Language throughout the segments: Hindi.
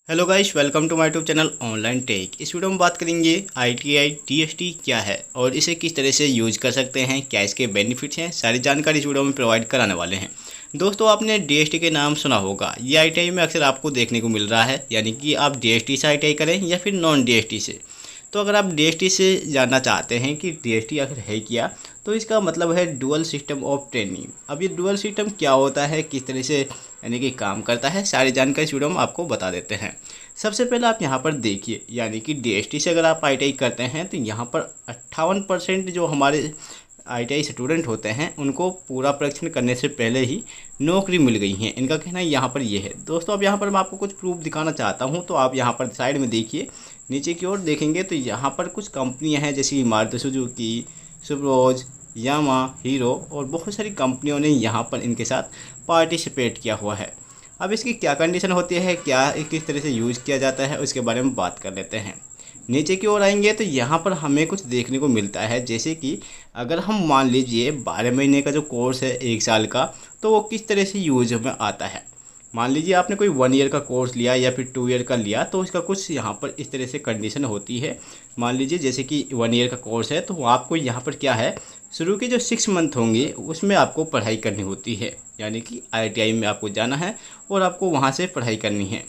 Hello guys, welcome to my YouTube channel online tech. इस वीडियो में बात करेंगे आईटीआई डीएसटी क्या है और इसे किस तरह से यूज कर सकते हैं, क्या इसके बेनिफिट्स हैं, सारी जानकारी इस वीडियो में प्रोवाइड कराने वाले हैं। दोस्तों, आपने डीएसटी के नाम सुना होगा। ये आईटीआई में अक्सर आपको देखने को मिल रहा है, यानी कि आप डीएसटी से आईटीआई करें या फिर नॉन डीएसटी से। तो अगर आप डीएसटी से जानना चाहते हैं कि डीएसटी आखिर है क्या, तो इसका मतलब है डुअल सिस्टम ऑफ ट्रेनिंग। अब ये डुअल सिस्टम क्या होता है, किस तरह से यानी कि काम करता है, सारी जानकारी इस वीडियो में आपको बता देते हैं। सबसे पहले आप यहाँ पर देखिए, यानी कि डीएसटी से अगर आप आईटीआई करते हैं तो यहाँ पर 58% जो हमारे आईटीआई स्टूडेंट होते हैं उनको पूरा परीक्षण करने से पहले ही नौकरी मिल गई है। इनका कहना है यहाँ पर ये है। दोस्तों, अब यहाँ पर मैं आपको कुछ प्रूफ दिखाना चाहता हूँ। तो आप यहाँ पर साइड में देखिए, नीचे की ओर देखेंगे तो यहाँ पर कुछ कंपनियाँ हैं, जैसे मारुति सुजुकी, सुब्रोज, यामा, हीरो और बहुत सारी कंपनियों ने यहाँ पर इनके साथ पार्टिसिपेट किया हुआ है। अब इसकी क्या कंडीशन होती है, क्या किस तरह से यूज़ किया जाता है, उसके बारे में बात कर लेते हैं। नीचे की ओर आएंगे तो यहाँ पर हमें कुछ देखने को मिलता है, जैसे कि अगर हम मान लीजिए 12 महीने का जो कोर्स है 1 साल का, तो वो किस तरह से यूज में आता है। मान लीजिए आपने कोई 1 ईयर का कोर्स लिया या फिर 2 ईयर का लिया, तो इसका कुछ यहाँ पर इस तरह से कंडीशन होती है। मान लीजिए जैसे कि 1 ईयर का कोर्स है, तो आपको यहाँ पर क्या है, शुरू के जो 6 मंथ होंगे उसमें आपको पढ़ाई करनी होती है, यानी कि आईटीआई में आपको जाना है और आपको वहाँ से पढ़ाई करनी है।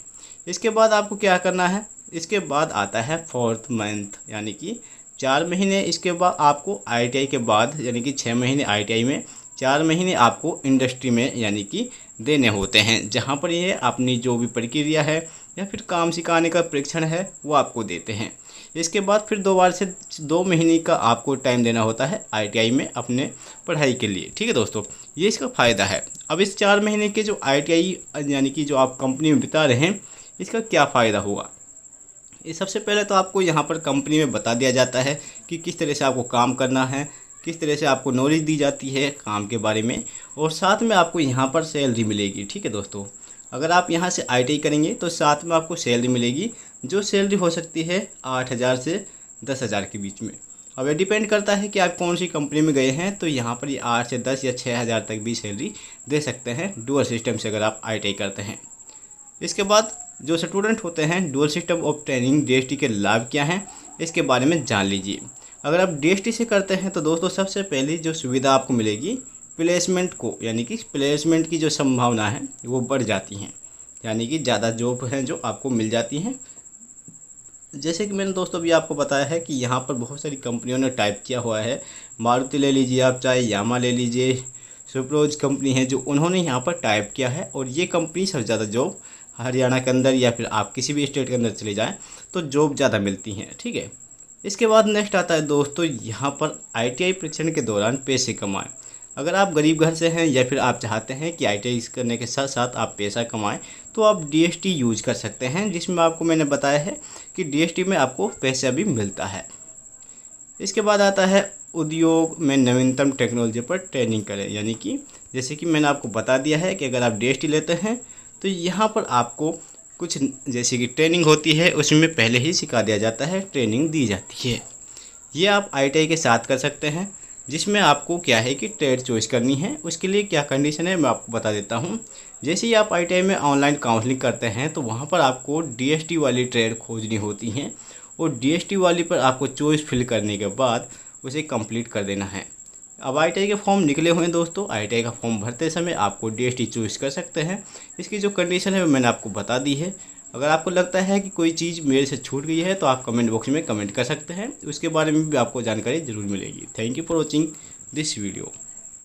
इसके बाद आपको क्या करना है, इसके बाद आता है 4th मंथ, यानी कि 4 महीने। इसके बाद आपको आईटीआई के बाद, यानी कि 6 महीने आईटीआई में, 4 महीने आपको इंडस्ट्री में यानी कि देने होते हैं, जहाँ पर ये अपनी जो भी प्रक्रिया है या फिर काम सिखाने का परीक्षण है वो आपको देते हैं। इसके बाद फिर 2 बार से 2 महीने का आपको टाइम देना होता है आईटीआई में अपने पढ़ाई के लिए। ठीक है दोस्तों, ये इसका फ़ायदा है। अब इस 4 महीने के जो आईटीआई यानी कि जो आप कंपनी में बिता रहे हैं, इसका क्या फ़ायदा होगा। ये सबसे पहले तो आपको यहाँ पर कंपनी में बता दिया जाता है कि किस तरह से आपको काम करना है, किस तरह से आपको नॉलेज दी जाती है काम के बारे में, और साथ में आपको यहाँ पर सैलरी मिलेगी। ठीक है दोस्तों, अगर आप यहाँ से आईटीआई करेंगे तो साथ में आपको सैलरी मिलेगी, जो सैलरी हो सकती है 8,000 से 10,000 के बीच में। अब ये डिपेंड करता है कि आप कौन सी कंपनी में गए हैं, तो यहाँ पर ये 8 से 10 या 6,000 तक भी सैलरी दे सकते हैं डुअल सिस्टम से अगर आप आईटीआई करते हैं। इसके बाद जो स्टूडेंट होते हैं, dual system of training DST के लाभ क्या हैं, इसके बारे में जान लीजिए। अगर आप डीएसटी से करते हैं तो दोस्तों सबसे पहली जो सुविधा आपको मिलेगी, प्लेसमेंट को, यानी कि प्लेसमेंट की जो संभावना है वो बढ़ जाती हैं, यानी कि ज़्यादा जॉब हैं जो आपको मिल जाती हैं। जैसे कि मैंने दोस्तों अभी आपको बताया है कि यहाँ पर बहुत सारी कंपनियों ने टाइप किया हुआ है। मारुति ले लीजिए आप, चाहे यामा ले लीजिए, सुप्रोज कंपनी है जो उन्होंने यहाँ पर टाइप किया है, और ये कंपनी सबसे ज़्यादा जॉब हरियाणा के अंदर या फिर आप किसी भी स्टेट के अंदर चले जाएं तो जॉब ज़्यादा मिलती हैं। ठीक है, इसके बाद नेक्स्ट आता है दोस्तों, यहाँ पर आईटीआई परीक्षण के दौरान पैसे कमाएं। अगर आप गरीब घर से हैं या फिर आप चाहते हैं कि आईटीआई करने के साथ साथ आप पैसा कमाएं, तो आप डीएसटी यूज कर सकते हैं, जिसमें आपको मैंने बताया है कि डीएसटी में आपको पैसा भी मिलता है। इसके बाद आता है उद्योग में नवीनतम टेक्नोलॉजी पर ट्रेनिंग करें, यानी कि जैसे कि मैंने आपको बता दिया है कि अगर आप डीएसटी लेते हैं तो यहाँ पर आपको कुछ जैसे कि ट्रेनिंग होती है, उसमें पहले ही सिखा दिया जाता है, ट्रेनिंग दी जाती है। ये आप आईटीआई के साथ कर सकते हैं, जिसमें आपको क्या है कि ट्रेड चॉइस करनी है। उसके लिए क्या कंडीशन है मैं आपको बता देता हूँ। जैसे ही आप आईटीआई में ऑनलाइन काउंसलिंग करते हैं तो वहाँ पर आपको डीएसटी वाली ट्रेड खोजनी होती हैं, और डीएसटी वाली पर आपको चॉइस फिल करने के बाद उसे कंप्लीट कर देना है। अब आईटीआई के फॉर्म निकले हुए हैं दोस्तों, आईटीआई का फॉर्म भरते समय आपको डीएसटी चूज़ कर सकते हैं। इसकी जो कंडीशन है वो मैंने आपको बता दी है। अगर आपको लगता है कि कोई चीज़ मेरे से छूट गई है तो आप कमेंट बॉक्स में कमेंट कर सकते हैं, उसके बारे में भी आपको जानकारी ज़रूर मिलेगी। Thank you for watching this video.